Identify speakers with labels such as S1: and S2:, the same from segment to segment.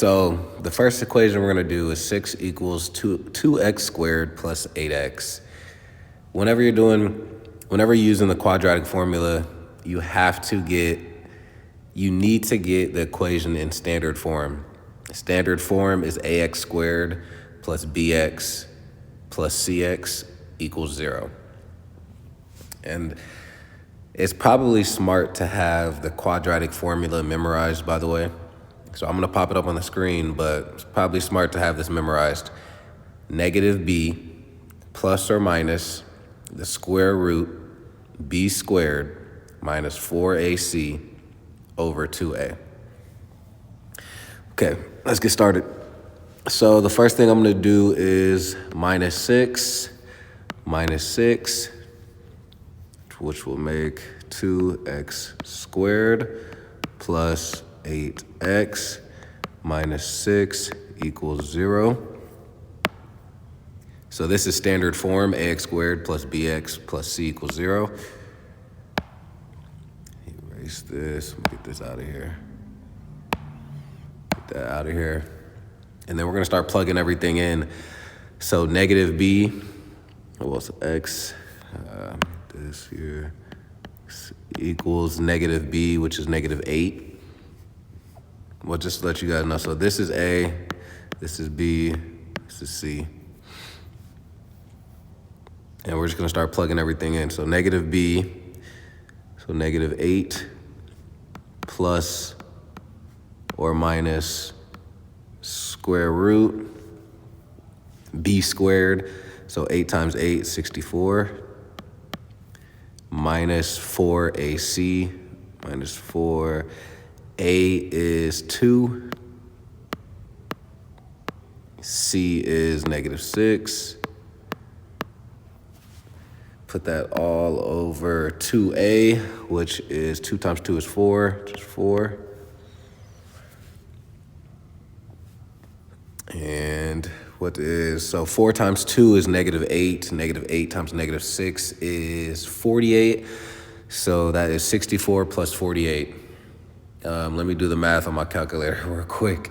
S1: So the first equation we're going to do is 6 equals 2x squared plus 8x. Whenever you're using the quadratic formula, you need to get the equation in standard form. Standard form is ax squared plus bx plus cx equals 0. And it's probably smart to have the quadratic formula memorized, by the way. So I'm going to pop it up on the screen, but it's probably smart to have this memorized. Negative b plus or minus the square root b squared minus 4ac over 2a. Okay, let's get started. So the first thing I'm going to do is minus 6, which will make 2x squared plus 8x minus 6 equals 0. So this is standard form, ax squared plus bx plus c equals 0. Erase this, get this out of here. Get that out of here. And then we're gonna start plugging everything in. So negative b, what's x, this here, equals negative b, which is negative 8. Well, just to let you guys know. So this is a, this is b, this is c. And we're just gonna start plugging everything in. So negative b, so negative 8 plus or minus square root b squared. So 8 times 8, 64. Minus 4ac, minus 4. A is 2. C is negative 6. Put that all over 2a, which is 2 times 2 is 4, which is 4. And what is, so 4 times 2 is negative 8. Negative 8 times negative 6 is 48. So that is 64 plus 48. Let me do the math on my calculator real quick.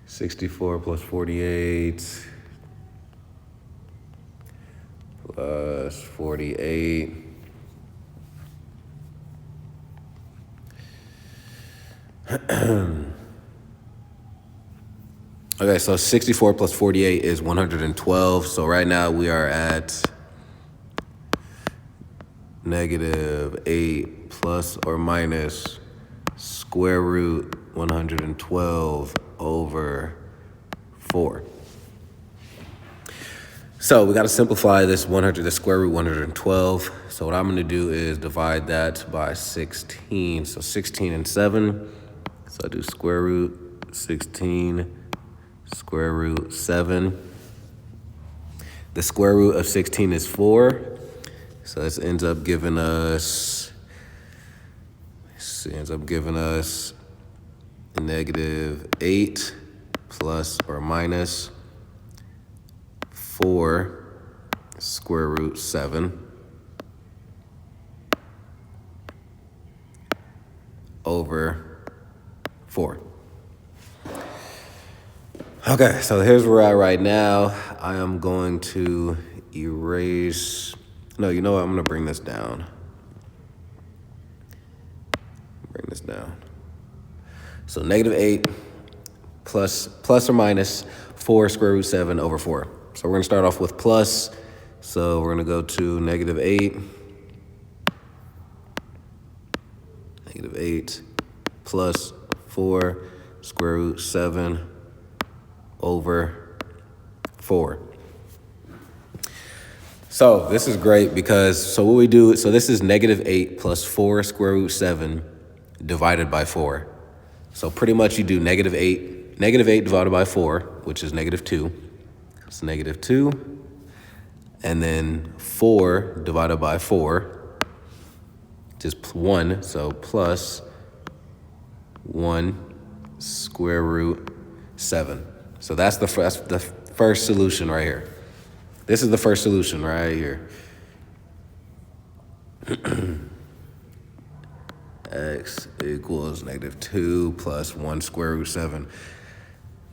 S1: 64 plus 48 plus 48. Okay, so 64 plus 48 is 112. So right now we are at negative 8 plus or minus square root 112 over 4. So we got to simplify this the square root 112. So what I'm going to do is divide that by 16. So 16 and 7. So I do square root 16, square root 7. The square root of 16 is 4. So this ends up giving us negative 8 plus or minus 4 square root 7 over 4. Okay, so here's where we're at right now. I am going to erase, no, you know what, I'm gonna bring this down. Bring this down. So negative 8 plus or minus 4 square root 7 over 4. So we're gonna start off with plus. So we're gonna go to negative 8. Negative 8 plus 4 square root 7 over 4. So this is great because, so what we do, so this is negative 8 plus 4 square root 7 divided by 4. So pretty much you do negative 8 divided by 4, which is negative 2. It's negative 2. And then 4 divided by 4, which is 1. So plus 1 square root 7. So that's the first solution right here. This is the first solution right here. X equals negative 2 plus 1 square root 7.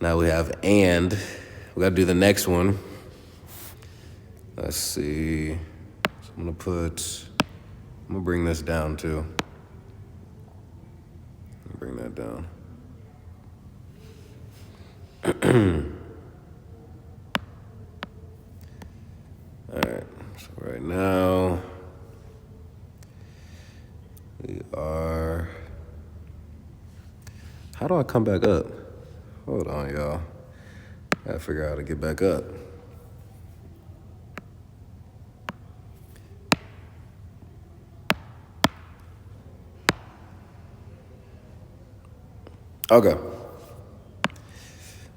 S1: Now we have and. We got to do the next one. Let's see. So I'm going to bring this down too. Bring that down. All right, so right now we are, how do I come back up? Hold on, y'all. Gotta figure out how to get back up. Okay.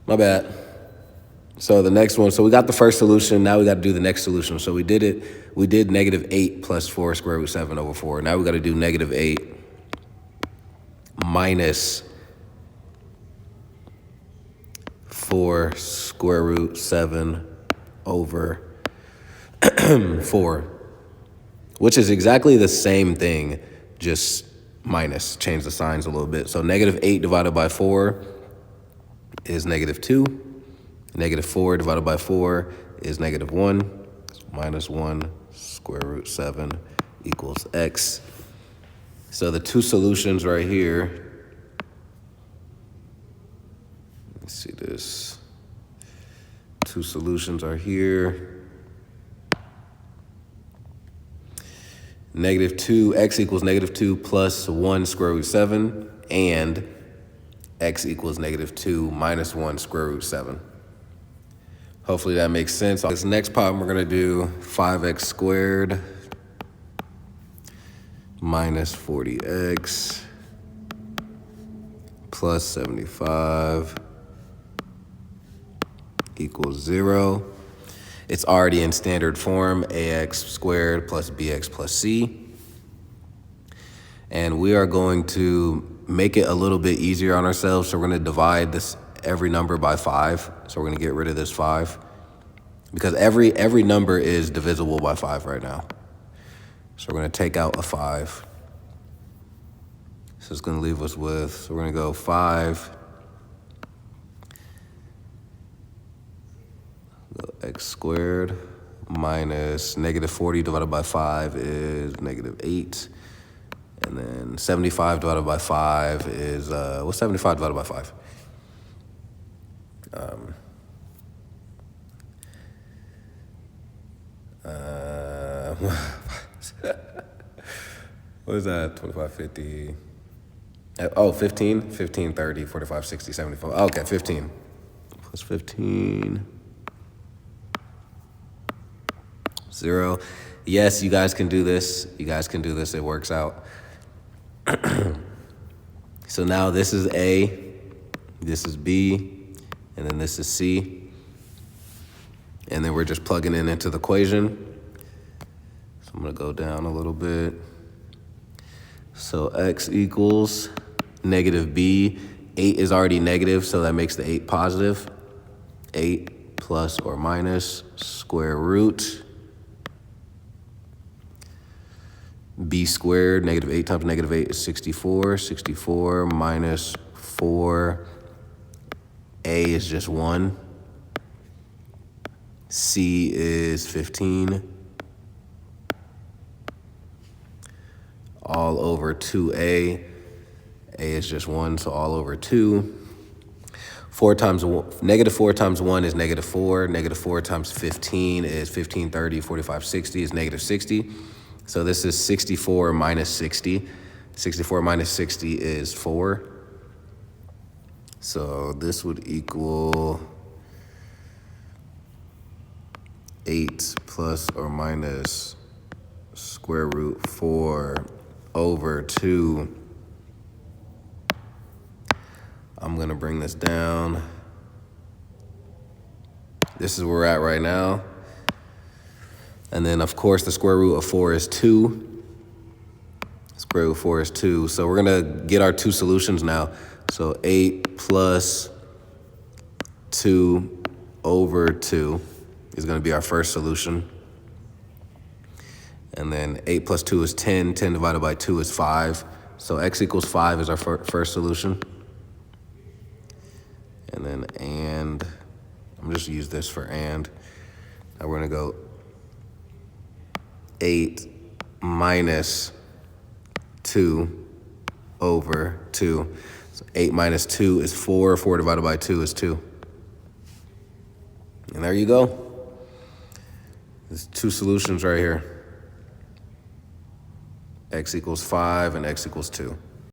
S1: My bad. So the next one, so we got the first solution, now we got to do the next solution. So we did -8 plus 4 square root 7 over 4. Now we got to do -8 minus 4 square root 7 over 4, which is exactly the same thing, just minus, change the signs a little bit. So -8 divided by 4 is -2. -4 divided by 4 is -1. So -1 square root 7 equals x. So the two solutions right here, let's see this. Two solutions are here. -2, x equals -2 plus 1 square root 7, and x equals -2 minus 1 square root 7. Hopefully that makes sense. This next problem, we're going to do 5x squared minus 40x plus 75 equals 0. It's already in standard form, ax squared plus bx plus c. And we are going to make it a little bit easier on ourselves. So we're going to divide this every number by 5. So we're going to get rid of this 5 because every number is divisible by 5 right now. So we're going to take out a 5. So it's going to leave us with, so we're going to go 5 x squared minus -40 divided by 5 is -8. And then 75 divided by 5 is, what's 75 divided by 5? What is that? 25, 50. Oh, 15? 15, 30, 45, 60, 75. Okay, 15. Plus 15. 0. Yes, you guys can do this. You guys can do this. It works out. So now this is A, this is B, and then this is C. And then we're just plugging it into the equation. So I'm going to go down a little bit. So x equals -b. 8 is already negative, so that makes the 8 positive. 8 plus or minus square root b squared, -8 times -8 is 64. 64 minus 4, a is just 1. C is 15. All over 2a. A is just 1, so all over 2. 4 times -4 times 1 is -4. -4 times 15 is 15, 30, 45, 60 is -60. So this is 64 minus 60. 64 minus 60 is 4. So this would equal 8 plus or minus square root 4 over 2. I'm going to bring this down. This is where we're at right now. And then, of course, the square root of 4 is 2. Square root of 4 is 2. So we're going to get our two solutions now. So 8 plus 2 over 2 is going to be our first solution. And then 8 plus 2 is 10. 10 divided by 2 is 5. So x equals 5 is our first solution. And then I'm just use this for and. Now we're gonna go 8 minus 2 over 2. So 8 minus 2 is 4. 4 divided by 2 is 2. And there you go. There's two solutions right here. X equals 5 and x equals 2.